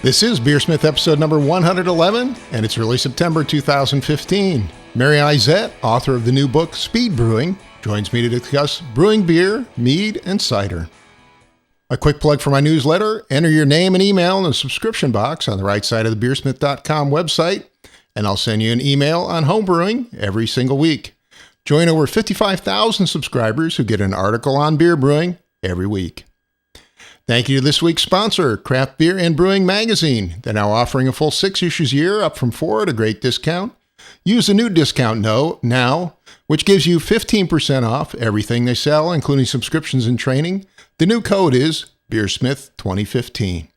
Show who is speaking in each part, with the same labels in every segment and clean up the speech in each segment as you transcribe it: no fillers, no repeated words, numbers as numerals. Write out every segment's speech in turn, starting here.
Speaker 1: This is BeerSmith episode number 111, and it's early September 2015. Mary Izett, author of the new book Speed Brewing, joins me to discuss brewing beer, mead, and cider. A quick plug for my newsletter: enter your name and email in the subscription box on the right side of the BeerSmith.com website, and I'll send you an email on homebrewing every single week. Join over 55,000 subscribers who get an article on beer brewing every week. Thank you to this week's sponsor, Craft Beer and Brewing Magazine. They're now offering a full 6 issues a year, up from 4 at a great discount. Use the new discount now, which gives you 15% off everything they sell, including subscriptions and training. The new code is BeerSmith 2015.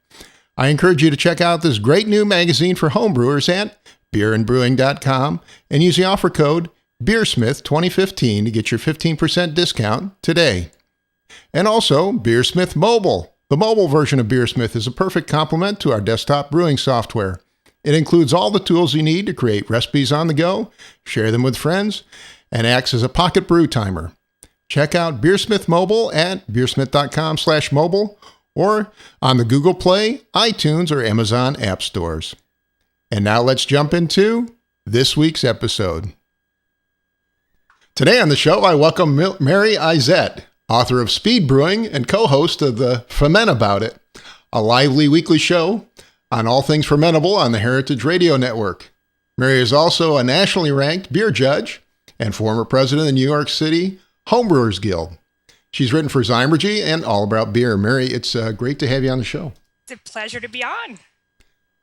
Speaker 1: I encourage you to check out this great new magazine for homebrewers at beerandbrewing.com and use the offer code BeerSmith 2015 to get your 15% discount today. And also, BeerSmith Mobile. The mobile version of BeerSmith is a perfect complement to our desktop brewing software. It includes all the tools you need to create recipes on the go, share them with friends, and acts as a pocket brew timer. Check out BeerSmith Mobile at beersmith.com/mobile or on the Google Play, iTunes, or Amazon app stores. And now let's jump into this week's episode. Today on the show, I welcome Mary Izett, author of Speed Brewing and co-host of the Ferment About It, a lively weekly show on all things fermentable on the Heritage Radio Network. Mary is also a nationally ranked beer judge and former president of the New York City Homebrewers Guild. She's written for Zymergy and All About Beer. Mary, it's great to have you on the show.
Speaker 2: It's a pleasure to be on.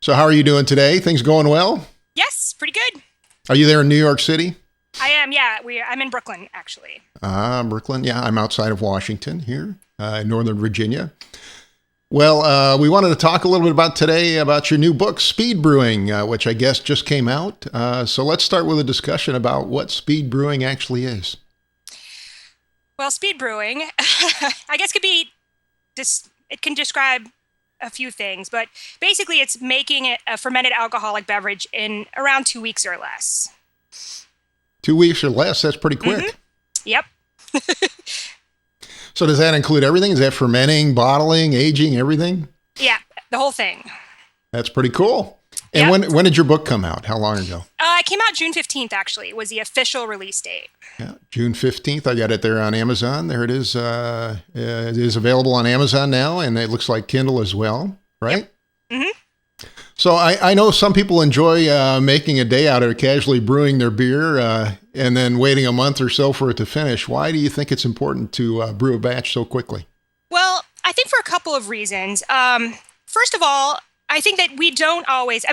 Speaker 1: So how are you doing today? Things going well?
Speaker 2: Yes, pretty good.
Speaker 1: Are you there in New York City?
Speaker 2: I am, yeah. I'm in Brooklyn, actually.
Speaker 1: Brooklyn. Yeah, I'm outside of Washington here, in Northern Virginia. Well, we wanted to talk a little bit about your new book, Speed Brewing, which I guess just came out. So let's start with a discussion about what speed brewing actually is.
Speaker 2: Well, speed brewing, I guess it can describe a few things, but basically it's making it a fermented alcoholic beverage in around 2 weeks or less.
Speaker 1: 2 weeks or less? That's pretty quick.
Speaker 2: Mm-hmm. Yep.
Speaker 1: So does that include everything? Is that fermenting, bottling, aging, everything?
Speaker 2: Yeah, the whole thing.
Speaker 1: That's pretty cool. And when did your book come out? How long ago?
Speaker 2: It came out June 15th, actually, was the official release date.
Speaker 1: Yeah, June 15th. I got it there on Amazon. There it is. It is available on Amazon now, and it looks like Kindle as well, right?
Speaker 2: Yep. Mm-hmm.
Speaker 1: So I know some people enjoy making a day out of it, casually brewing their beer and then waiting a month or so for it to finish. Why do you think it's important to brew a batch so quickly?
Speaker 2: Well, I think for a couple of reasons. First of all, I think that we don't always,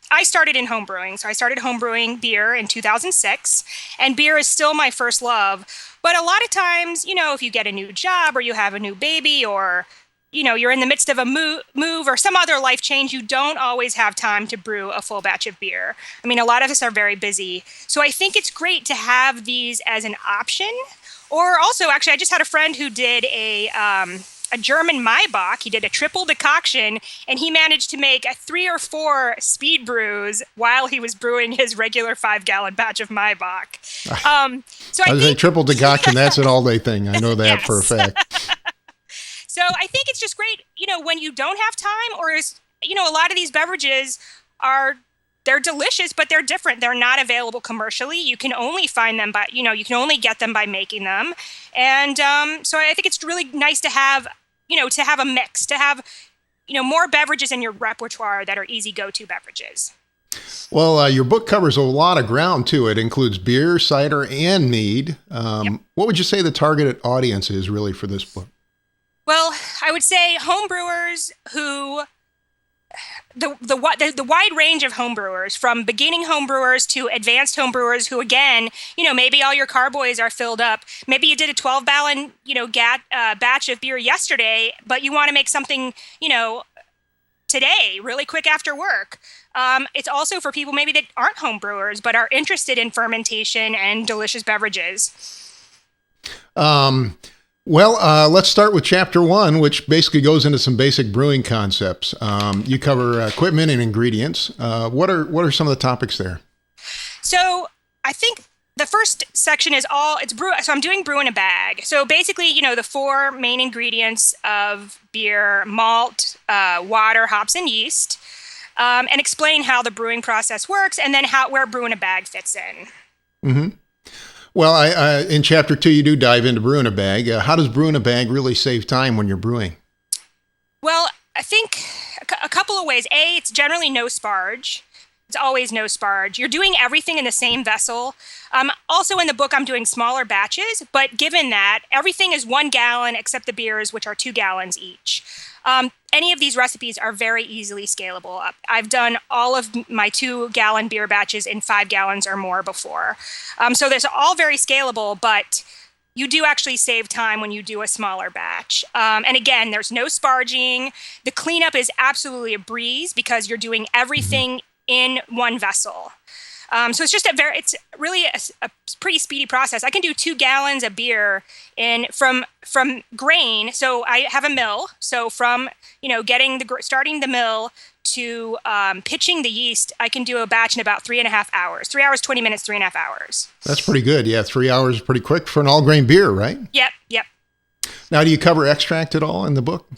Speaker 2: I started in home brewing. So I started home brewing beer in 2006, and beer is still my first love. But a lot of times, if you get a new job or you have a new baby or you're in the midst of a move or some other life change, you don't always have time to brew a full batch of beer. A lot of us are very busy. So I think it's great to have these as an option. Or also, actually, I just had a friend who did a German Maibach. He did a triple decoction, and he managed to make 3 or 4 speed brews while he was brewing his regular 5-gallon batch of Maibach. So I think
Speaker 1: triple decoction, that's an all-day thing. I know that for a fact.
Speaker 2: So I think it's just great, when you don't have time, or a lot of these beverages they're delicious, but they're different. They're not available commercially. You can only find them you can only get them by making them. And so I think it's really nice to have, to have a mix, to have, more beverages in your repertoire that are easy go-to beverages.
Speaker 1: Well, your book covers a lot of ground, too. It includes beer, cider, and mead. Yep. What would you say the targeted audience is really for this book?
Speaker 2: Well, I would say homebrewers who, the wide range of homebrewers, from beginning homebrewers to advanced homebrewers who, again, maybe all your carboys are filled up. Maybe you did a 12-gallon, batch of beer yesterday, but you want to make something, today, really quick after work. It's also for people maybe that aren't homebrewers but are interested in fermentation and delicious beverages.
Speaker 1: Well, let's start with chapter 1, which basically goes into some basic brewing concepts. You cover equipment and ingredients. What are some of the topics there?
Speaker 2: So I think the first section is it's brew. So I'm doing brew in a bag. So basically, the 4 main ingredients of beer: malt, water, hops, and yeast. and explain how the brewing process works and then where brew in a bag fits in.
Speaker 1: Mm-hmm. Well, in chapter 2, you do dive into brew in a bag. How does brew in a bag really save time when you're brewing?
Speaker 2: Well, I think a couple of ways. A, it's generally no sparge. It's always no sparge. You're doing everything in the same vessel. Also in the book, I'm doing smaller batches, but given that, everything is 1 gallon except the beers, which are 2 gallons each. Any of these recipes are very easily scalable. I've done all of my 2-gallon beer batches in 5 gallons or more before. So they're all very scalable, but you do actually save time when you do a smaller batch. And again, there's no sparging. The cleanup is absolutely a breeze because you're doing everything in one vessel. So it's just it's really a pretty speedy process. I can do 2 gallons of beer from grain. So I have a mill. So from starting the mill to pitching the yeast, I can do a batch in about 3.5 hours. 3 hours, 20 minutes, 3.5 hours.
Speaker 1: That's pretty good. Yeah, 3 hours is pretty quick for an all grain beer, right?
Speaker 2: Yep.
Speaker 1: Now, do you cover extract at all in the book?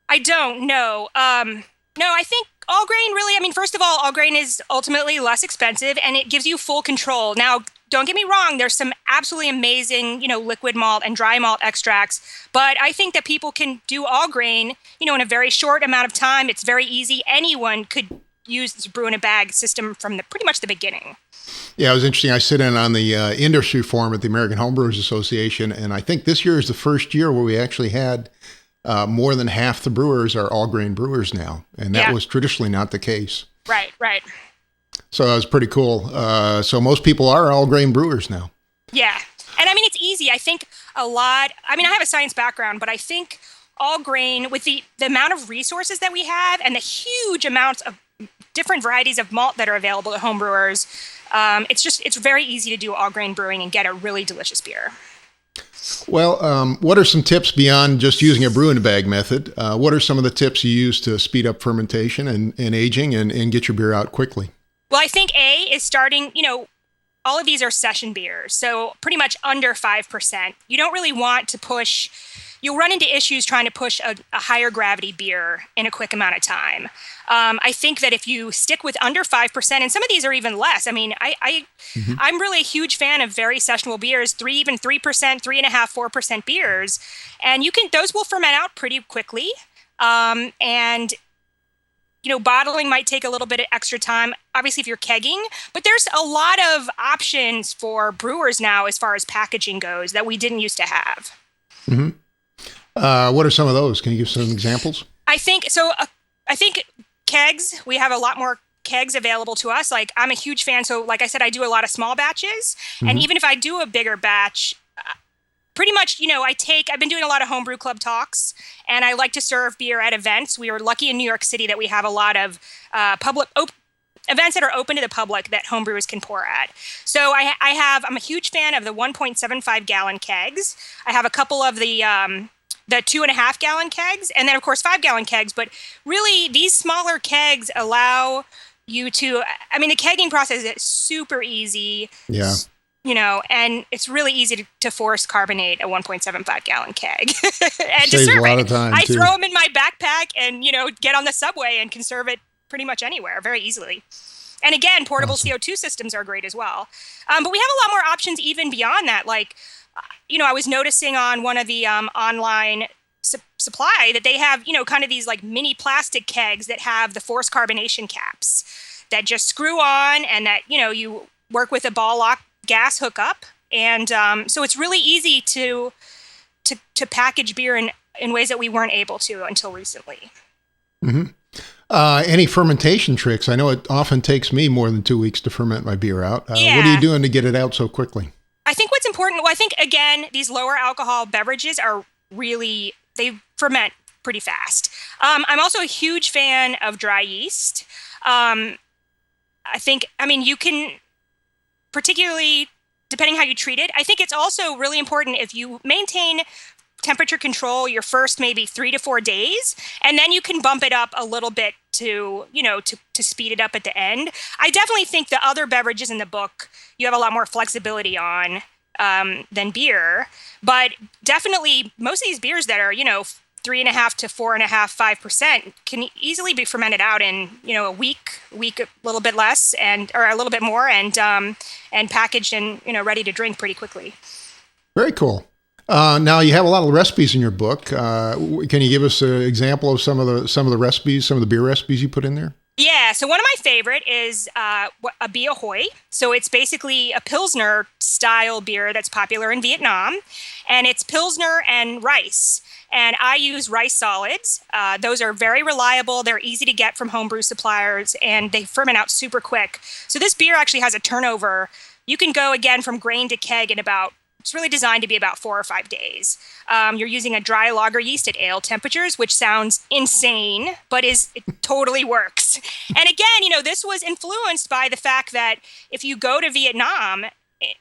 Speaker 2: I don't know. No, I think all grain really, first of all grain is ultimately less expensive and it gives you full control. Now, don't get me wrong, there's some absolutely amazing, liquid malt and dry malt extracts, but I think that people can do all grain, in a very short amount of time. It's very easy. Anyone could use this brew in a bag system from pretty much the beginning.
Speaker 1: Yeah, it was interesting. I sit in on the industry forum at the American Homebrewers Association, and I think this year is the first year where we actually had more than half the brewers are all grain brewers now. And that was traditionally not the case.
Speaker 2: Right.
Speaker 1: So that was pretty cool. So most people are all grain brewers now.
Speaker 2: Yeah. And it's easy. I think I have a science background, but I think all grain with the amount of resources that we have and the huge amounts of different varieties of malt that are available to home brewers, it's very easy to do all grain brewing and get a really delicious beer.
Speaker 1: Well, what are some tips beyond just using a brew in a bag method? What are some of the tips you use to speed up fermentation and aging and get your beer out quickly?
Speaker 2: Well, I think A is starting, all of these are session beers, so pretty much under 5%. You don't really want to push, you'll run into issues trying to push a higher gravity beer in a quick amount of time. I think that if you stick with under 5%, and some of these are even less. I'm really a huge fan of very sessionable beers, 3%, 3.5%, 4% beers, and those will ferment out pretty quickly. And bottling might take a little bit of extra time, obviously if you're kegging, but there's a lot of options for brewers now as far as packaging goes that we didn't used to have.
Speaker 1: Mm-hmm. What are some of those? Can you give some examples?
Speaker 2: I think kegs, we have a lot more kegs available to us. Like, I'm a huge fan. So like I said, I do a lot of small batches. Mm-hmm. And even if I do a bigger batch, pretty much, I've been doing a lot of homebrew club talks, and I like to serve beer at events. We are lucky in New York City that we have a lot of public events that are open to the public that homebrewers can pour at. So I'm a huge fan of the 1.75 gallon kegs. I have a couple of the 2.5 gallon kegs, and then of course 5 gallon kegs. But really, these smaller kegs allow you to, the kegging process is super easy.
Speaker 1: Yeah.
Speaker 2: And it's really easy to force carbonate a 1.75 gallon keg and
Speaker 1: Saves
Speaker 2: to serve
Speaker 1: a lot
Speaker 2: it.
Speaker 1: of time,
Speaker 2: I
Speaker 1: too.
Speaker 2: throw them in my backpack and, get on the subway and can serve it pretty much anywhere very easily. And again, portable CO2 systems are great as well. But we have a lot more options even beyond that. Like, I was noticing on one of the online supply that they have, kind of these like mini plastic kegs that have the forced carbonation caps that just screw on and that, you work with a ball lock gas hookup. And so it's really easy to package beer in ways that we weren't able to until recently.
Speaker 1: Mm-hmm. Any fermentation tricks? I know it often takes me more than 2 weeks to ferment my beer out. What are you doing to get it out so quickly?
Speaker 2: I think what's important, I think, again, these lower alcohol beverages they ferment pretty fast. I'm also a huge fan of dry yeast. I think, you can, particularly depending how you treat it, I think it's also really important if you maintain temperature control your first maybe 3 to 4 days, and then you can bump it up a little bit to speed it up at the end. I definitely think the other beverages in the book, you have a lot more flexibility on than beer, but definitely most of these beers that are, 3.5 to 4.5, 5% can easily be fermented out in, a week, a little bit less, or a little bit more, and packaged and ready to drink pretty quickly.
Speaker 1: Very cool. Now you have a lot of recipes in your book. Can you give us an example of some of the recipes, some of the beer recipes you put in there?
Speaker 2: Yeah, so one of my favorite is a Bia Hoi. So it's basically a Pilsner style beer that's popular in Vietnam, and it's Pilsner and rice. And I use rice solids. Those are very reliable. They're easy to get from homebrew suppliers, and they ferment out super quick. So this beer actually has a turnover. You can go again from grain to keg in it's really designed to be about 4 or 5 days. You're using a dry lager yeast at ale temperatures, which sounds insane, but it totally works. And again, this was influenced by the fact that if you go to Vietnam,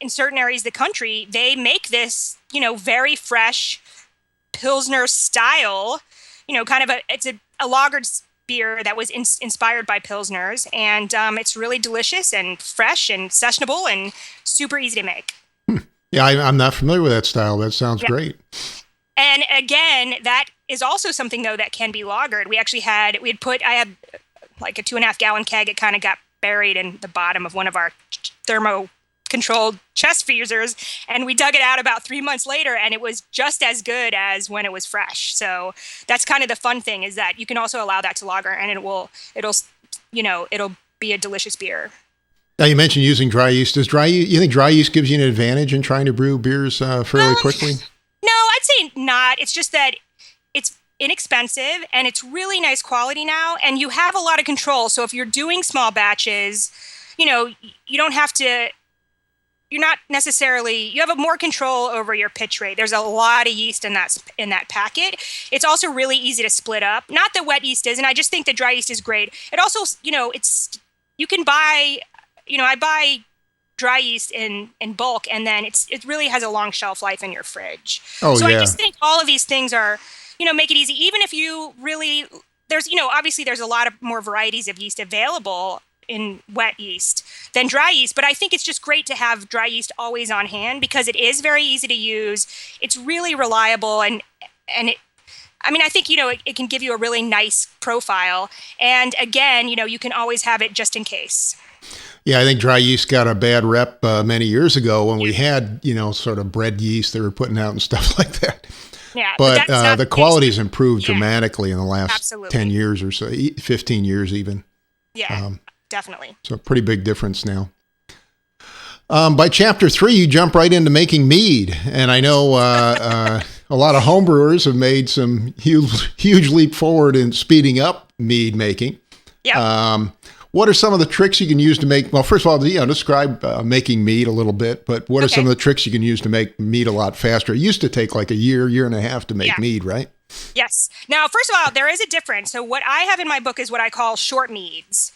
Speaker 2: in certain areas of the country, they make this, very fresh Pilsner style, it's a lagered beer that was inspired by Pilsners. And it's really delicious and fresh and sessionable and super easy to make.
Speaker 1: Yeah, I'm not familiar with that style. That sounds great.
Speaker 2: And again, that is also something, though, that can be lagered. I had like a 2.5 gallon keg. It kind of got buried in the bottom of one of our thermo-controlled chest freezers. And we dug it out about 3 months later, and it was just as good as when it was fresh. So that's kind of the fun thing, is that you can also allow that to lager, and it'll be a delicious beer.
Speaker 1: Now, you mentioned using dry yeast. You think dry yeast gives you an advantage in trying to brew beers fairly quickly?
Speaker 2: No, I'd say not. It's just that it's inexpensive and it's really nice quality now, and you have a lot of control. So if you're doing small batches, you don't have to. You have more control over your pitch rate. There's a lot of yeast in that packet. It's also really easy to split up. Not that wet yeast is, and I just think that dry yeast is great. It also, you can buy. I buy dry yeast in bulk, and then it really has a long shelf life in your fridge.
Speaker 1: Oh,
Speaker 2: so
Speaker 1: yeah.
Speaker 2: I just think all of these things are, make it easy. Even if you really, obviously there's a lot of more varieties of yeast available in wet yeast than dry yeast, but I think it's just great to have dry yeast always on hand because it is very easy to use. It's really reliable, and I think, it can give you a really nice profile. And again, you can always have it just in case.
Speaker 1: Yeah, I think dry yeast got a bad rep many years ago when we had, sort of bread yeast they were putting out and stuff like that.
Speaker 2: Yeah,
Speaker 1: but the quality's improved dramatically in the last
Speaker 2: absolutely.
Speaker 1: 10 years or so, 15 years even.
Speaker 2: Yeah, definitely.
Speaker 1: So a pretty big difference now. By chapter 3, you jump right into making mead. And I know a lot of homebrewers have made some huge leap forward in speeding up mead making.
Speaker 2: Yeah.
Speaker 1: What are some of the tricks you can use to make, well, first of all, describe making mead a little bit, but what are some of the tricks you can use to make mead a lot faster? It used to take like a year and a half to make mead, right?
Speaker 2: Yes. Now, first of all, there is a difference. So what I have in my book is what I call short meads.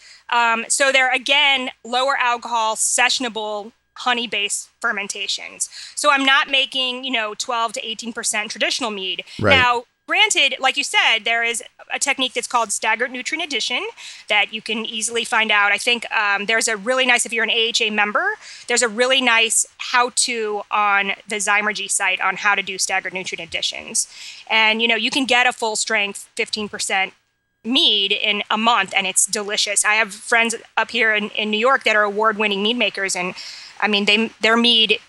Speaker 2: So they're, again, lower alcohol, sessionable, honey-based fermentations. So I'm not making, 12 to 18% traditional mead.
Speaker 1: Right.
Speaker 2: Now, granted, like you said, there is a technique that's called staggered nutrient addition that you can easily find out. I think there's a really nice, if you're an AHA member, there's a really nice how-to on the Zymergy site on how to do staggered nutrient additions. And, you can get a full-strength 15% mead in a month, and it's delicious. I have friends up here in New York that are award-winning mead makers, and, their mead,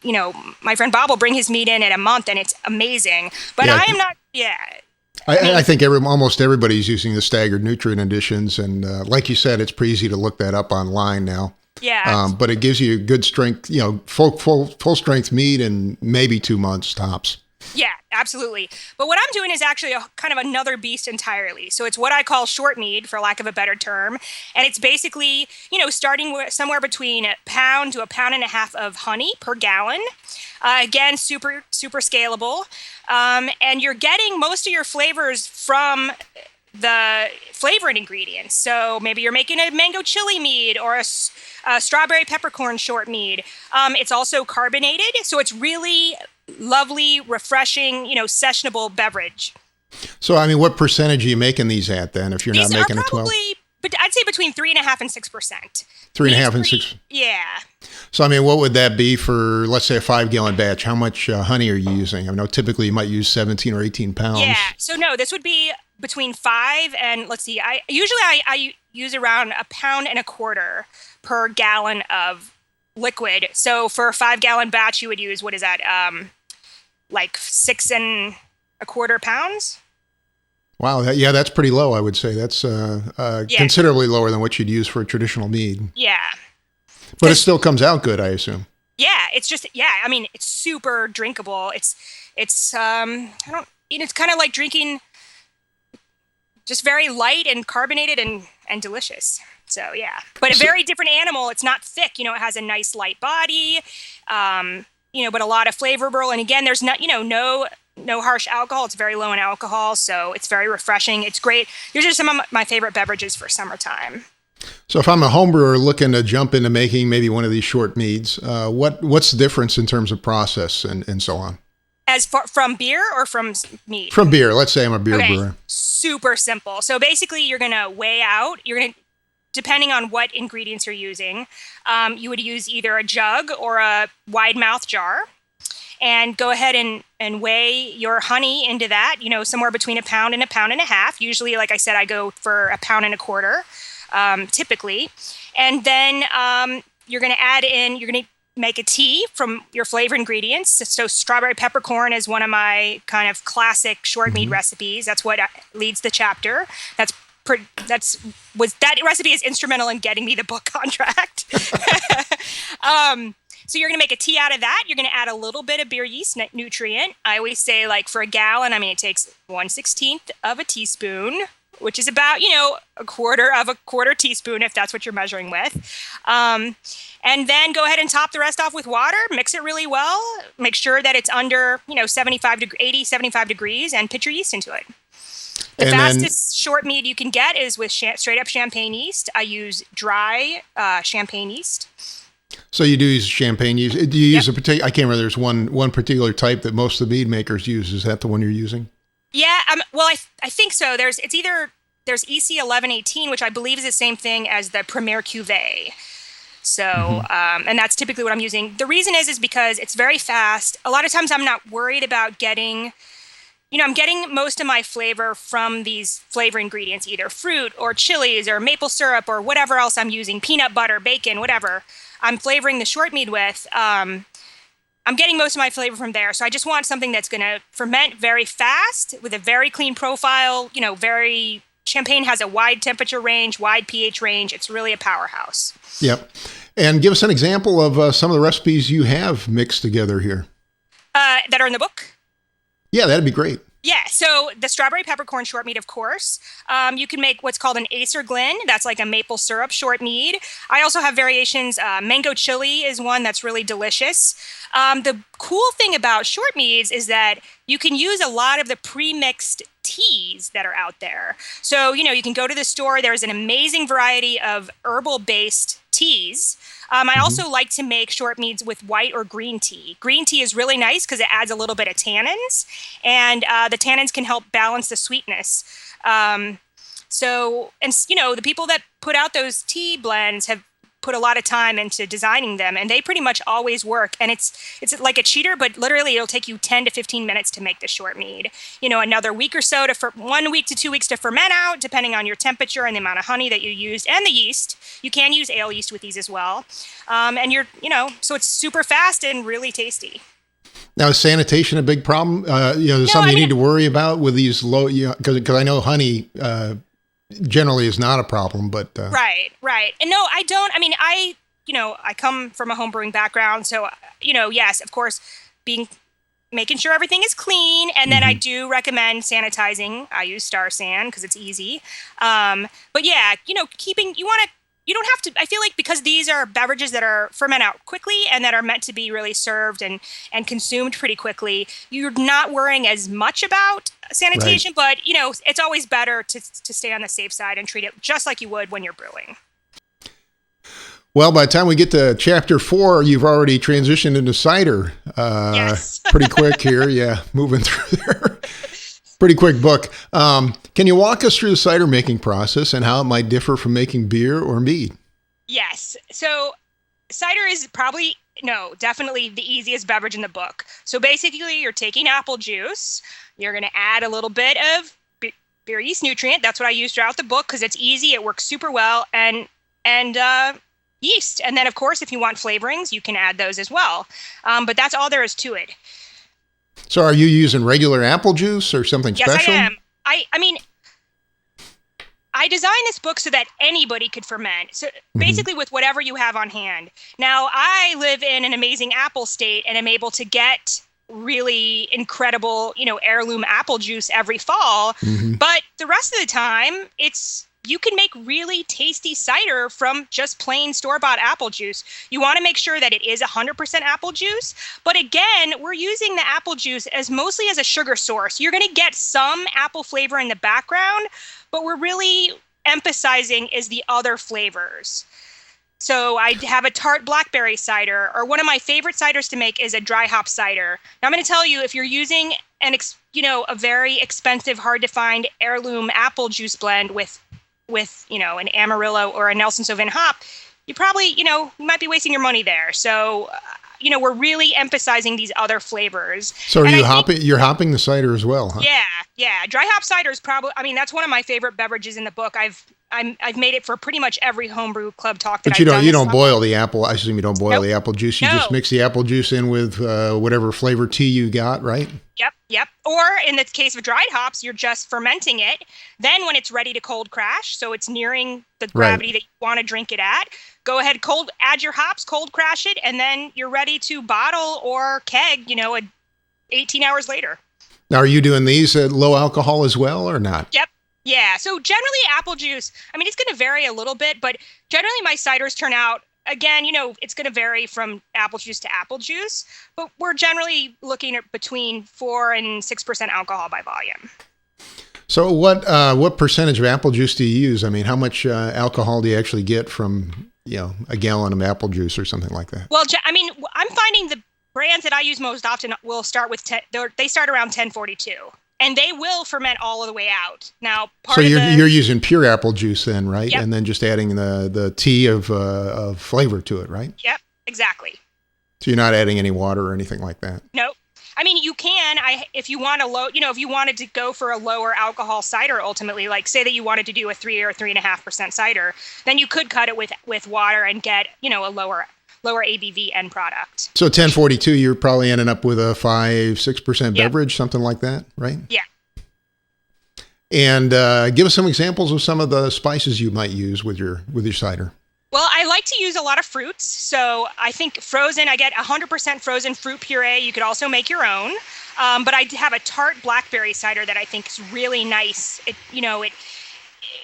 Speaker 2: my friend Bob will bring his mead in a month, and it's amazing. But I am not,
Speaker 1: I think almost everybody's using the staggered nutrient additions, and like you said, it's pretty easy to look that up online now.
Speaker 2: Yeah.
Speaker 1: But it gives you good strength, full strength mead in maybe 2 months tops.
Speaker 2: Yeah, absolutely. But what I'm doing is actually a kind of another beast entirely. So it's what I call short mead, for lack of a better term. And it's basically, starting with somewhere between a pound to a pound and a half of honey per gallon. Again, super, super scalable. And you're getting most of your flavors from the flavoring ingredients. So maybe you're making a mango chili mead or a strawberry peppercorn short mead. It's also carbonated, so it's really lovely, refreshing, sessionable beverage.
Speaker 1: So, what percentage are you making these at then if you're not making a 12?
Speaker 2: These are probably but I'd say between 3.5% and 6%.
Speaker 1: 3.5 and 6.
Speaker 2: Yeah.
Speaker 1: So, I mean, what would that be for, let's say, a 5-gallon batch? How much honey are you using? I know typically you might use 17 or 18 pounds.
Speaker 2: Yeah. So no, this would be between 5 and, let's see, I use around 1.25 pounds per gallon of liquid. So for a 5-gallon batch, you would use, what is that? Like 6.25 pounds.
Speaker 1: Wow. That's pretty low, I would say. That's considerably lower than what you'd use for a traditional mead.
Speaker 2: Yeah.
Speaker 1: But it still comes out good, I assume.
Speaker 2: Yeah. It's just, I mean, it's super drinkable. It's kind of like drinking, just very light and carbonated and delicious. So, yeah. But a very different animal. It's not thick. It has a nice light body, but a lot of flavorful. And again, there's not, no harsh alcohol. It's very low in alcohol. So it's very refreshing. It's great. These are some of my favorite beverages for summertime.
Speaker 1: So if I'm a home brewer looking to jump into making maybe one of these short meads, what's the difference in terms of process and so on?
Speaker 2: As far from beer or from mead?
Speaker 1: From beer. Let's say I'm a beer brewer.
Speaker 2: Super simple. So basically you're going to weigh out, depending on what ingredients you're using, you would use either a jug or a wide mouth jar, and go ahead and weigh your honey into that, somewhere between 1 pound and 1.5 pounds. Usually, like I said, I go for 1.25 pounds, typically. And then you're going to make a tea from your flavor ingredients. So strawberry peppercorn is one of my kind of classic short mead recipes. That's what leads the chapter. That recipe is instrumental in getting me the book contract. So you're going to make a tea out of that. You're going to add a little bit of beer yeast nutrient. I always say, like, for a gallon, it takes 1/16 of a teaspoon, which is about, a quarter of a quarter teaspoon, if that's what you're measuring with. And then go ahead and top the rest off with water, mix it really well, make sure that it's under, 75 degrees, and put your yeast into it. The fastest short mead you can get is with straight up champagne yeast. I use dry champagne yeast.
Speaker 1: So you do use champagne yeast. Do you use a particular, I can't remember, there's one particular type that most of the mead makers use. Is that the one you're using? Yeah,
Speaker 2: well, I think so. There's EC 1118, which I believe is the same thing as the Premier Cuvée. So, and that's typically what I'm using. The reason is because it's very fast. A lot of times I'm not worried about getting, I'm getting most of my flavor from these flavor ingredients, either fruit or chilies or maple syrup or whatever else I'm using, peanut butter, bacon, whatever I'm flavoring the short mead with. I'm getting most of my flavor from there. So I just want something that's going to ferment very fast with a very clean profile. Champagne has a wide temperature range, wide pH range. It's really a powerhouse.
Speaker 1: Yep. And give us an example of some of the recipes you have mixed together here.
Speaker 2: That are in the book?
Speaker 1: Yeah, that'd be great.
Speaker 2: Yeah, so the strawberry peppercorn short mead, of course. You can make what's called an Acer Glen. That's like a maple syrup short mead. I also have variations. Mango chili is one that's really delicious. The cool thing about short meads is that you can use a lot of the pre-mixed teas that are out there. So, you can go to the store. There's an amazing variety of herbal-based teas. I also like to make short meads with white or green tea. Green tea is really nice because it adds a little bit of tannins, and the tannins can help balance the sweetness. The people that put out those tea blends have put a lot of time into designing them, and they pretty much always work. And it's like a cheater, but literally it'll take you 10 to 15 minutes to make the short mead. Another week or so 1 week to 2 weeks to ferment out, depending on your temperature and the amount of honey that you used and the yeast. You can use ale yeast with these as well. So it's super fast and really tasty.
Speaker 1: Now, is sanitation a big problem? Something you need to worry about with these low, because I know honey generally is not a problem, but
Speaker 2: right. And no, I don't. I come from a home brewing background, so yes, of course, making sure everything is clean, and then I do recommend sanitizing. I use Star San because it's easy. But yeah, you don't have to. I feel like because these are beverages that are ferment out quickly and that are meant to be really served and consumed pretty quickly, you're not worrying as much about sanitation. Right. But it's always better to stay on the safe side and treat it just like you would when you're brewing.
Speaker 1: Well, by the time we get to chapter 4, you've already transitioned into cider.
Speaker 2: Yes.
Speaker 1: Pretty quick here. Yeah, moving through there. Pretty quick book. Can you walk us through the cider making process and how it might differ from making beer or mead?
Speaker 2: Yes. So cider is definitely the easiest beverage in the book. So basically, you're taking apple juice. You're going to add a little bit of beer yeast nutrient. That's what I use throughout the book because it's easy. It works super well. And yeast. And then, of course, if you want flavorings, you can add those as well. But that's all there is to it.
Speaker 1: So are you using regular apple juice or something special?
Speaker 2: Yes, I am. I mean, I designed this book so that anybody could ferment. So basically with whatever you have on hand. Now, I live in an amazing apple state and am able to get really incredible, heirloom apple juice every fall. But the rest of the time, you can make really tasty cider from just plain store-bought apple juice. You want to make sure that it is 100% apple juice. But again, we're using the apple juice mostly as a sugar source. You're going to get some apple flavor in the background, but we're really emphasizing is the other flavors. So I have a tart blackberry cider, or one of my favorite ciders to make is a dry hop cider. Now I'm going to tell you, if you're using a very expensive, hard to find heirloom apple juice blend with an Amarillo or a Nelson Sauvin hop, you probably, you might be wasting your money there. So, we're really emphasizing these other flavors.
Speaker 1: So you're hopping the cider as well, huh?
Speaker 2: Yeah. Dry hop cider is that's one of my favorite beverages in the book. I've made it for pretty much every homebrew club talk that I've done. But
Speaker 1: you don't boil the apple. I assume you don't boil the apple juice. You just mix the apple juice in with whatever flavor tea you got, right?
Speaker 2: Yep. Or in the case of dried hops, you're just fermenting it. Then when it's ready to cold crash, so it's nearing the gravity that you want to drink it at, go ahead, add your hops, cold crash it, and then you're ready to bottle or keg, 18 hours later.
Speaker 1: Now, are you doing these at low alcohol as well or not?
Speaker 2: Yep. Yeah. So generally apple juice, it's going to vary a little bit, but generally my ciders turn out, again, it's going to vary from apple juice to apple juice, but we're generally looking at between 4 and 6% alcohol by volume.
Speaker 1: So what percentage of apple juice do you use? How much alcohol do you actually get from, a gallon of apple juice or something like that?
Speaker 2: Well, I'm finding the brands that I use most often will start with they start around 1042. And they will ferment all the way out. Now, you're using pure apple juice then, right? Yep.
Speaker 1: And then just adding the tea of flavor to it, right?
Speaker 2: Yep, exactly.
Speaker 1: So you're not adding any water or anything like that?
Speaker 2: Nope. You can. If you want if you wanted to go for a lower alcohol cider, ultimately, like say that you wanted to do a 3 or 3.5% cider, then you could cut it with water and get a lower ABV end product.
Speaker 1: So 1042, you're probably ending up with a 5-6% beverage, something like that, right?
Speaker 2: Yeah.
Speaker 1: And give us some examples of some of the spices you might use with your cider.
Speaker 2: Well, I like to use a lot of fruits. So I think frozen, I get 100% frozen fruit puree. You could also make your own. But I have a tart blackberry cider that I think is really nice.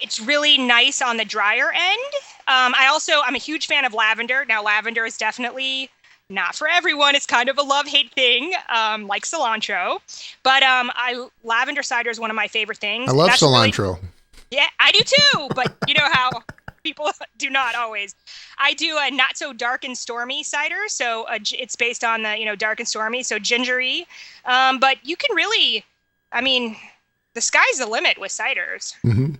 Speaker 2: It's really nice on the drier end. I'm a huge fan of lavender. Now, lavender is definitely not for everyone. It's kind of a love-hate thing, like cilantro. But lavender cider is one of my favorite things.
Speaker 1: I love cilantro.
Speaker 2: Yeah, I do too. But you know how people do not always. I do a not so dark and stormy cider. So it's based on the, dark and stormy, so gingery. But you can really, the sky's the limit with ciders.
Speaker 1: Mm-hmm.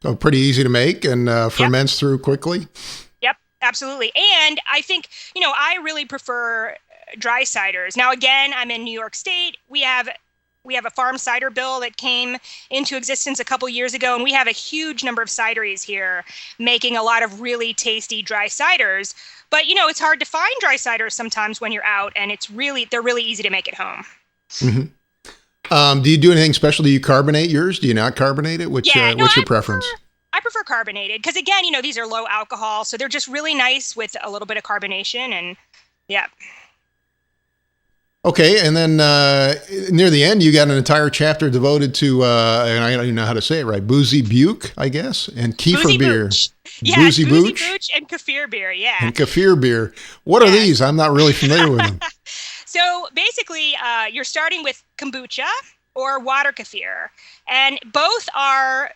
Speaker 1: So pretty easy to make and ferments through quickly.
Speaker 2: Yep, absolutely. And I think, I really prefer dry ciders. Now, again, I'm in New York State. We have a farm cider bill that came into existence a couple years ago, and we have a huge number of cideries here making a lot of really tasty dry ciders. But, it's hard to find dry ciders sometimes when you're out, and they're really easy to make at home.
Speaker 1: Mm-hmm. Do you do anything special? Do you carbonate yours? Do you not carbonate it? What's your preference?
Speaker 2: I prefer carbonated because, again, these are low alcohol, so they're just really nice with a little bit of carbonation, and yeah.
Speaker 1: Okay, and then near the end, you got an entire chapter devoted to, and I don't even know how to say it right, Boozy Buch, I guess, and Kefir beer.
Speaker 2: Yeah, Boozy Buch and Kefir beer, yeah.
Speaker 1: And Kefir beer. What are these? I'm not really familiar with them.
Speaker 2: So basically, you're starting with kombucha or water kefir, and both are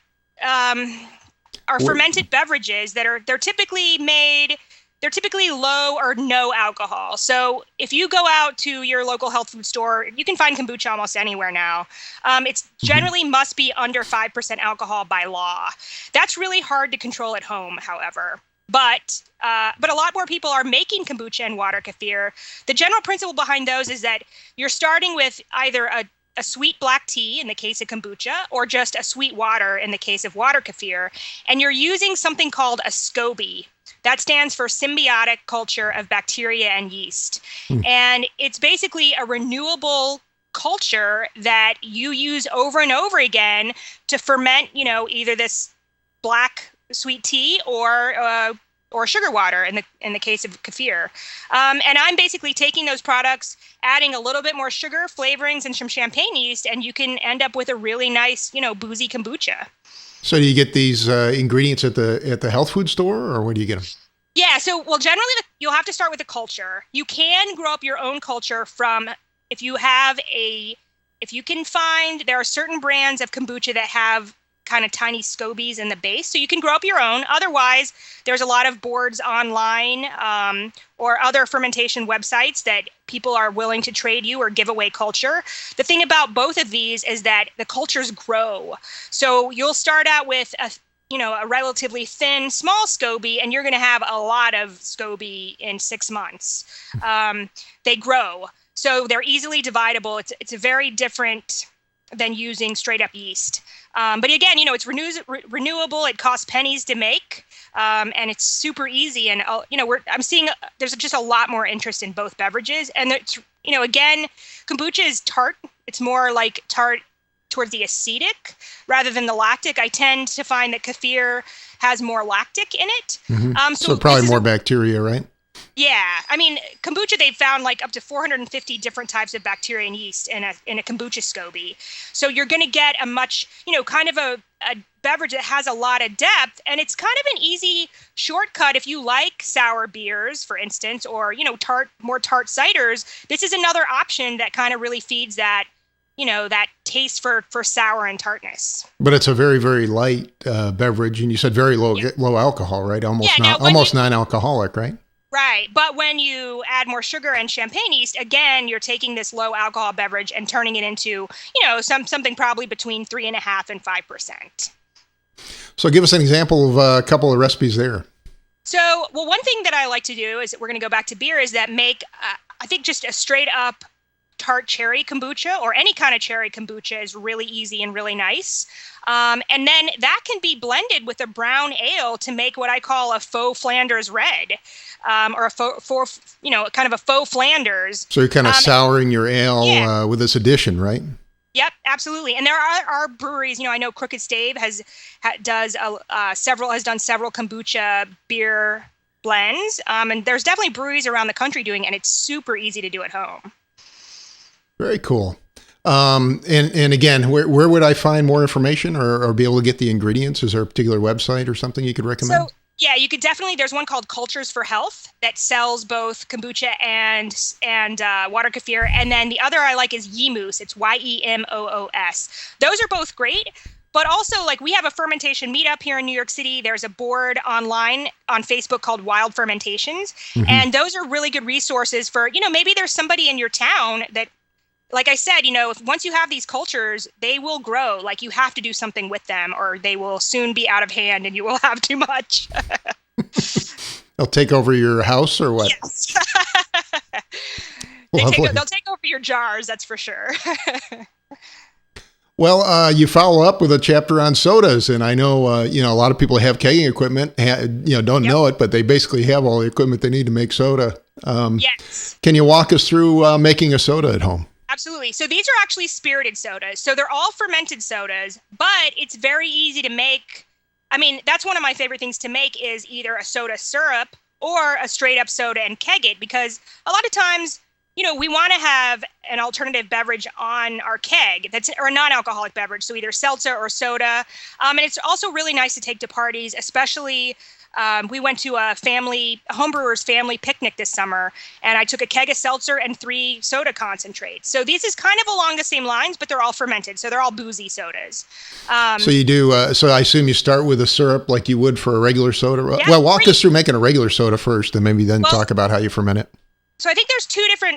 Speaker 2: fermented beverages they're typically made they're typically low or no alcohol. So if you go out to your local health food store, you can find kombucha almost anywhere now. It's generally must be under 5% alcohol by law. That's really hard to control at home, however. But a lot more people are making kombucha and water kefir. The general principle behind those is that you're starting with either a sweet black tea in the case of kombucha, or just a sweet water in the case of water kefir, and you're using something called a SCOBY. That stands for symbiotic culture of bacteria and yeast. And it's basically a renewable culture that you use over and over again to ferment, either this black sweet tea or sugar water in the case of kefir. And I'm basically taking those products, adding a little bit more sugar, flavorings, and some champagne yeast, and you can end up with a really nice, boozy kombucha.
Speaker 1: So do you get these ingredients at the health food store, or where do you get them?
Speaker 2: Yeah, so generally you'll have to start with the culture. You can grow up your own culture from if you can find, there are certain brands of kombucha that have kind of tiny scobies in the base, so you can grow up your own. Otherwise, there's a lot of boards online or other fermentation websites that people are willing to trade you or give away culture. The thing about both of these is that the cultures grow. So you'll start out with a relatively thin, small SCOBY, and you're going to have a lot of SCOBY in 6 months. They grow. So they're easily dividable. It's a very different than using straight up yeast. But again, it's renewable. It costs pennies to make, and it's super easy. And I'm seeing there's just a lot more interest in both beverages. And it's again, kombucha is tart. It's more like tart towards the acetic rather than the lactic. I tend to find that kefir has more lactic in it.
Speaker 1: So probably more bacteria, right?
Speaker 2: Yeah. I mean, kombucha, they've found like up to 450 different types of bacteria and yeast in a kombucha SCOBY. So you're going to get a much, kind of a beverage that has a lot of depth. And it's kind of an easy shortcut if you like sour beers, for instance, or, more tart ciders. This is another option that kind of really feeds that, that taste for sour and tartness.
Speaker 1: But it's a very, very light beverage. And you said very low alcohol, right? Almost non-alcoholic, right?
Speaker 2: Right. But when you add more sugar and champagne yeast, again, you're taking this low alcohol beverage and turning it into, something probably between 3.5% and 5%.
Speaker 1: So give us an example of a couple of recipes there.
Speaker 2: So, one thing that I like to do is, we're going to go back to beer, is that make, I think just a straight up tart cherry kombucha or any kind of cherry kombucha is really easy and really nice. And then that can be blended with a brown ale to make what I call a faux Flanders red, or a faux, kind of a faux Flanders.
Speaker 1: So you're kind of souring your ale with this addition, right?
Speaker 2: Yep, absolutely. And there are breweries. I know Crooked Stave has done several kombucha beer blends, and there's definitely breweries around the country doing it, and it's super easy to do at home.
Speaker 1: Very cool. And again, where would I find more information or be able to get the ingredients? Is there a particular website or something you could recommend?
Speaker 2: So, yeah, you could definitely. There's one called Cultures for Health that sells both kombucha and water kefir, and then the other I like is Yemoos. It's YEMOOS. Those are both great, but also we have a fermentation meetup here in New York City. There's a board online on Facebook called Wild Fermentations, and those are really good resources for maybe there's somebody in your town that. Like I said, if once you have these cultures, they will grow. You have to do something with them, or they will soon be out of hand, and you will have too much.
Speaker 1: They'll take over your house, or what?
Speaker 2: Yes. They'll take over your jars. That's for sure.
Speaker 1: Well, you follow up with a chapter on sodas, and I know a lot of people have kegging equipment. Don't know it, but they basically have all the equipment they need to make soda.
Speaker 2: Yes.
Speaker 1: Can you walk us through making a soda at home?
Speaker 2: Absolutely. So these are actually spirited sodas. So they're all fermented sodas, but it's very easy to make. I mean, that's one of my favorite things to make is either a soda syrup or a straight up soda and keg it, because a lot of times, we want to have an alternative beverage on our keg or a non-alcoholic beverage. So either seltzer or soda. And it's also really nice to take to parties, especially We went to a homebrewer's family picnic this summer, and I took a keg of seltzer and 3 soda concentrates. So this is kind of along the same lines, but they're all fermented, so they're all boozy sodas.
Speaker 1: So you do. So I assume you start with a syrup like you would for a regular soda.
Speaker 2: Yeah,
Speaker 1: well, walk us through making a regular soda first, and maybe then talk about how you ferment it.
Speaker 2: So I think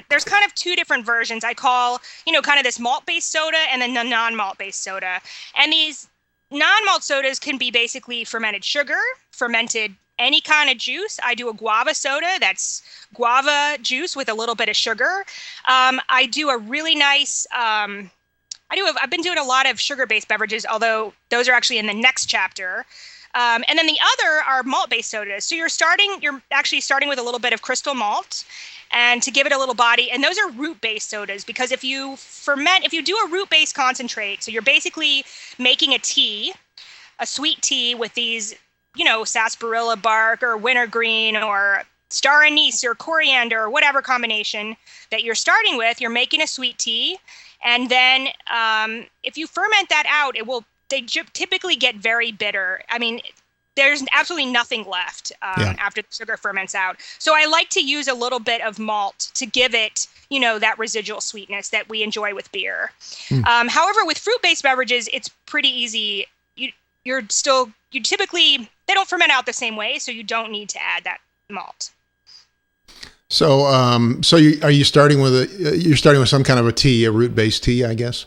Speaker 2: there's kind of two different versions. I call, kind of this malt-based soda and then the non-malt-based soda. And these non-malt sodas can be basically fermented sugar, fermented any kind of juice. I do a guava soda. That's guava juice with a little bit of sugar. I do a really nice, I've been doing a lot of sugar-based beverages, although those are actually in the next chapter. And then the other are malt-based sodas. So you're actually starting with a little bit of crystal malt, and to give it a little body. And those are root-based sodas, because if you do a root-based concentrate, so you're basically making a sweet tea with these, sarsaparilla bark or wintergreen or star anise or coriander or whatever combination that you're starting with, you're making a sweet tea. And then if you ferment that out, they typically get very bitter. I mean, there's absolutely nothing left after the sugar ferments out. So I like to use a little bit of malt to give it, that residual sweetness that we enjoy with beer. However, with fruit-based beverages, it's pretty easy. They don't ferment out the same way, so you don't need to add that malt.
Speaker 1: So, are you starting with some kind of a tea, a root-based tea, I guess?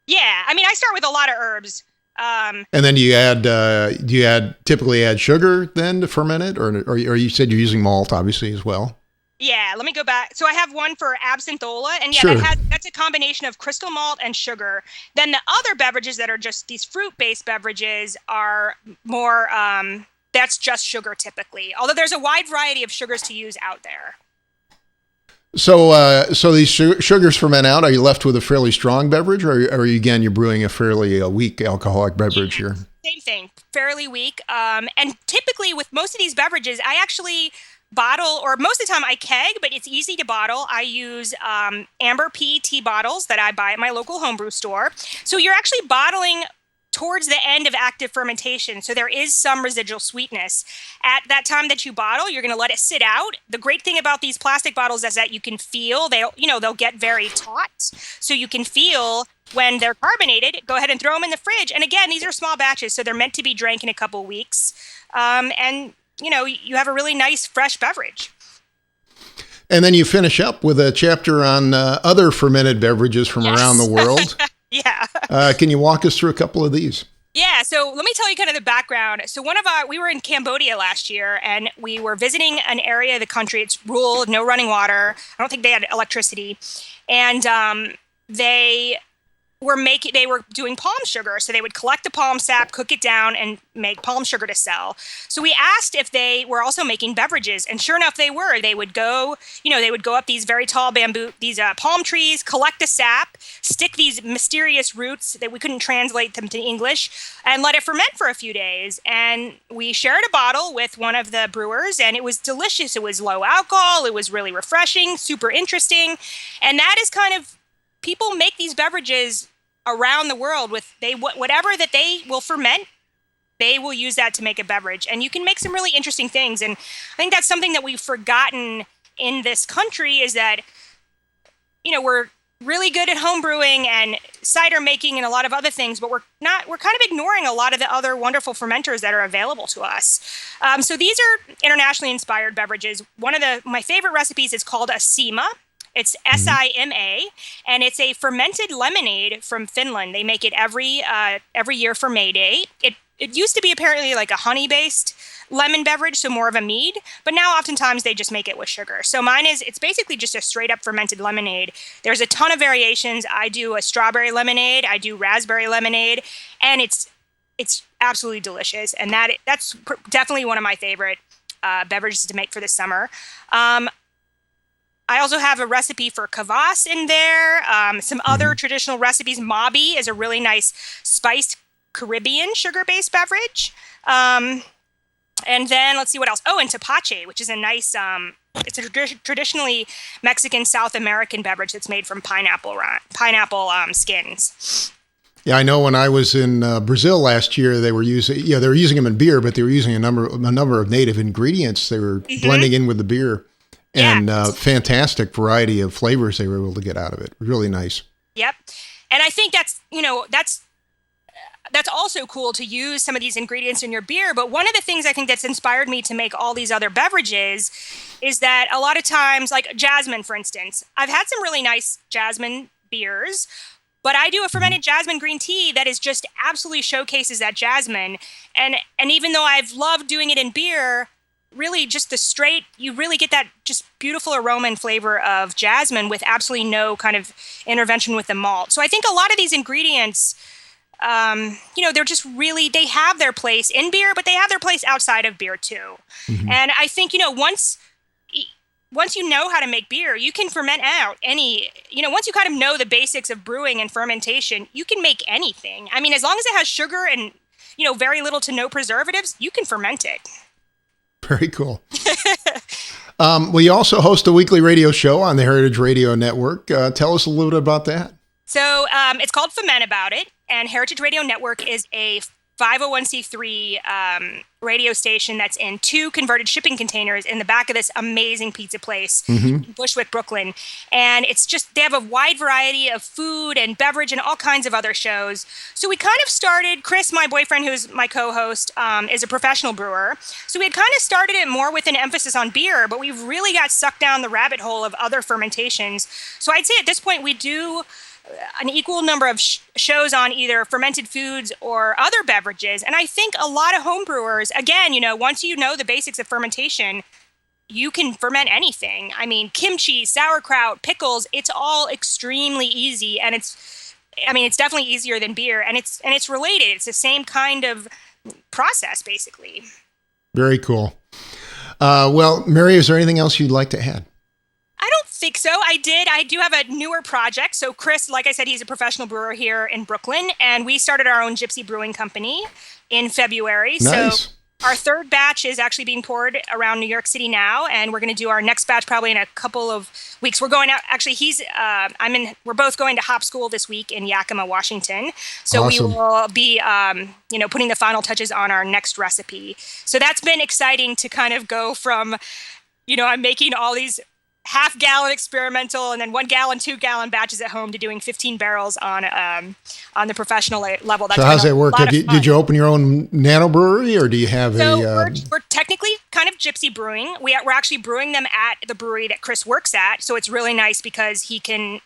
Speaker 2: Yeah, I mean, I start with a lot of herbs.
Speaker 1: And then do you typically add sugar then to ferment it, or you said you're using malt obviously as well?
Speaker 2: Yeah, let me go back. So I have one for absinthola, and
Speaker 1: sure.
Speaker 2: That's a combination of crystal malt and sugar. Then the other beverages that are just these fruit-based beverages are more, that's just sugar typically, although there's a wide variety of sugars to use out there.
Speaker 1: So these sugars ferment out. Are you left with a fairly strong beverage, or you're brewing a fairly weak alcoholic beverage here?
Speaker 2: Same thing, fairly weak. And typically with most of these beverages, I actually bottle, or most of the time I keg, but it's easy to bottle. I use amber PET bottles that I buy at my local homebrew store. So you're actually bottling towards the end of active fermentation. So there is some residual sweetness. At that time that you bottle, you're going to let it sit out. The great thing about these plastic bottles is that you can feel, they'll get very taut. So you can feel when they're carbonated. Go ahead and throw them in the fridge. And again, these are small batches, so they're meant to be drank in a couple weeks. And you have a really nice fresh beverage. And
Speaker 1: then you finish up with a chapter on other fermented beverages from around the world.
Speaker 2: Yeah.
Speaker 1: Can you walk us through a couple of these?
Speaker 2: Yeah. So let me tell you kind of the background. So we were in Cambodia last year, and we were visiting an area of the country. It's rural, no running water. I don't think they had electricity. And they were doing palm sugar. So they would collect the palm sap, cook it down, and make palm sugar to sell. So we asked if they were also making beverages, and sure enough, they were. They would go up these very tall palm trees, collect the sap, stick these mysterious roots that we couldn't translate them to English, and let it ferment for a few days. And we shared a bottle with one of the brewers, and it was delicious. It was low alcohol. It was really refreshing, super interesting. And that is kind of, people make these beverages around the world with whatever that they will ferment, they will use that to make a beverage. And you can make some really interesting things. And I think that's something that we've forgotten in this country, is that, we're really good at home brewing and cider making and a lot of other things, but we're kind of ignoring a lot of the other wonderful fermenters that are available to us. So these are internationally inspired beverages. One of my favorite recipes is called a Sima. It's Sima, and it's a fermented lemonade from Finland. They make it every year for May Day. It used to be apparently like a honey-based lemon beverage, so more of a mead, but now oftentimes they just make it with sugar. So it's basically just a straight-up fermented lemonade. There's a ton of variations. I do a strawberry lemonade, I do raspberry lemonade, and it's absolutely delicious. And that's definitely one of my favorite beverages to make for the summer. I also have a recipe for kvass in there, some other traditional recipes. Mabi is a really nice spiced Caribbean sugar-based beverage. And then let's see what else. Oh, and tepache, which is a nice, it's a traditionally Mexican South American beverage that's made from pineapple skins.
Speaker 1: Yeah, I know when I was in Brazil last year, they were using them in beer, but they were using a number of native ingredients. They were blending in with the beer, and fantastic variety of flavors they were able to get out of it. Really nice.
Speaker 2: Yep. And I think that's also cool to use some of these ingredients in your beer. But one of the things I think that's inspired me to make all these other beverages is that a lot of times, like jasmine, for instance, I've had some really nice jasmine beers, but I do a fermented jasmine green tea that is just absolutely showcases that jasmine. And even though I've loved doing it in beer, really just you really get that just beautiful aroma and flavor of jasmine with absolutely no kind of intervention with the malt. So I think a lot of these ingredients, they're just really, they have their place in beer, but they have their place outside of beer too. And I think, once you know how to make beer, you can ferment out once you kind of know the basics of brewing and fermentation, you can make anything. I mean, as long as it has sugar and, very little to no preservatives, you can ferment it.
Speaker 1: Very cool. Well, you also host a weekly radio show on the Heritage Radio Network. Tell us a little bit about that.
Speaker 2: So it's called Ferment About It, and Heritage Radio Network is a 501c3 radio station that's in 2 converted shipping containers in the back of this amazing pizza place in Bushwick, Brooklyn. And it's just, they have a wide variety of food and beverage and all kinds of other shows. So we kind of started, Chris, my boyfriend, who's my co-host, is a professional brewer. So we had kind of started it more with an emphasis on beer, but we've really got sucked down the rabbit hole of other fermentations. So I'd say at this point we do an equal number of shows on either fermented foods or other beverages. And I think a lot of home brewers, again, once you know the basics of fermentation, you can ferment anything. I mean, kimchi, sauerkraut, pickles, it's all extremely easy. And it's definitely easier than beer. And it's related. It's the same kind of process, basically.
Speaker 1: Very cool. Well, Mary, is there anything else you'd like to add?
Speaker 2: I don't think so. I do have a newer project. So Chris, like I said, he's a professional brewer here in Brooklyn, and we started our own Gypsy brewing company in February.
Speaker 1: Nice.
Speaker 2: So our 3rd batch is actually being poured around New York City now, and we're going to do our next batch probably in a couple of weeks. We're going out. Actually, we're both going to hop school this week in Yakima, Washington. So
Speaker 1: Awesome.
Speaker 2: We will be, putting the final touches on our next recipe. So that's been exciting to kind of go from, I'm making all these half-gallon experimental and then 1 gallon, 2 gallon batches at home to doing 15 barrels on the professional level.
Speaker 1: So how's that work? Did you open your own nano brewery, or do you have
Speaker 2: we're technically kind of Gypsy Brewing. We're actually brewing them at the brewery that Chris works at. So it's really nice because he can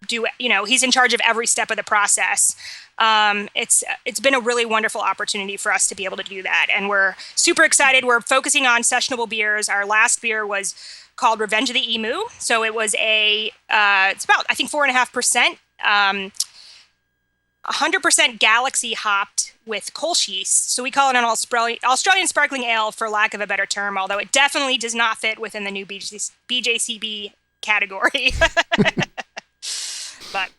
Speaker 2: do, he's in charge of every step of the process. It's been a really wonderful opportunity for us to be able to do that. And we're super excited. We're focusing on sessionable beers. Our last beer was called Revenge of the Emu. So it was it's about, I think, 4.5%, 100% Galaxy hopped with Kolsch yeast. So we call it an Australian sparkling ale, for lack of a better term, although it definitely does not fit within the new BJCB category. But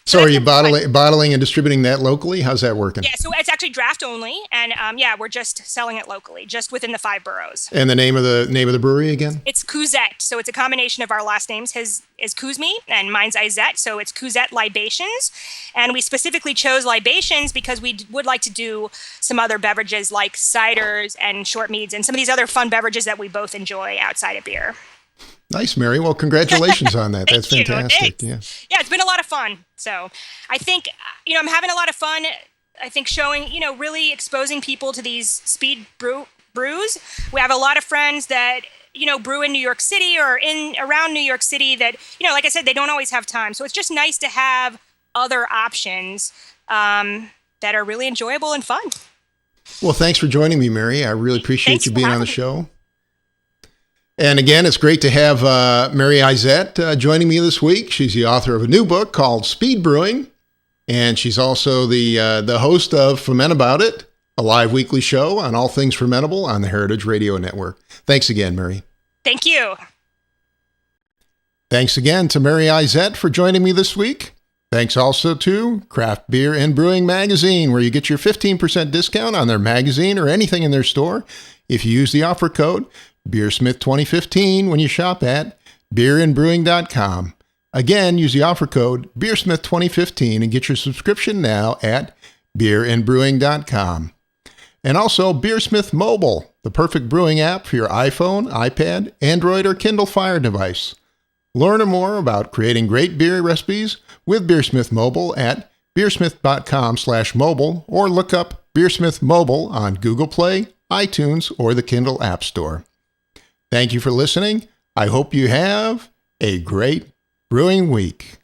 Speaker 1: so are you bottling and distributing that locally? How's that working?
Speaker 2: Yeah, so it's actually draft only, and we're just selling it locally, just within the 5 boroughs.
Speaker 1: And the name of the brewery again?
Speaker 2: It's Izett. So it's a combination of our last names. His is Kuzmi, and mine's Izett. So it's Izett Libations, and we specifically chose libations because we would like to do some other beverages like ciders and short meads and some of these other fun beverages that we both enjoy outside of beer.
Speaker 1: Nice, Mary. Well, congratulations on that. That's fantastic. Yeah,
Speaker 2: it's been a lot of fun. So I think, I'm having a lot of fun, I think, showing, really exposing people to these speed brews. We have a lot of friends that, brew in New York City or around New York City that, like I said, they don't always have time. So it's just nice to have other options that are really enjoyable and fun.
Speaker 1: Well, thanks for joining me, Mary. I really appreciate you being on the show. And again, it's great to have Mary Izett joining me this week. She's the author of a new book called Speed Brewing, and she's also the host of Ferment About It, a live weekly show on all things fermentable on the Heritage Radio Network. Thanks again, Mary.
Speaker 2: Thank you.
Speaker 1: Thanks again to Mary Izett for joining me this week. Thanks also to Craft Beer and Brewing Magazine, where you get your 15% discount on their magazine or anything in their store if you use the offer code BeerSmith 2015 when you shop at beerandbrewing.com. Again, use the offer code BeerSmith2015 and get your subscription now at beerandbrewing.com. And also BeerSmith Mobile, the perfect brewing app for your iPhone, iPad, Android, or Kindle Fire device. Learn more about creating great beer recipes with BeerSmith Mobile at beersmith.com/mobile or look up BeerSmith Mobile on Google Play, iTunes, or the Kindle App Store. Thank you for listening. I hope you have a great brewing week.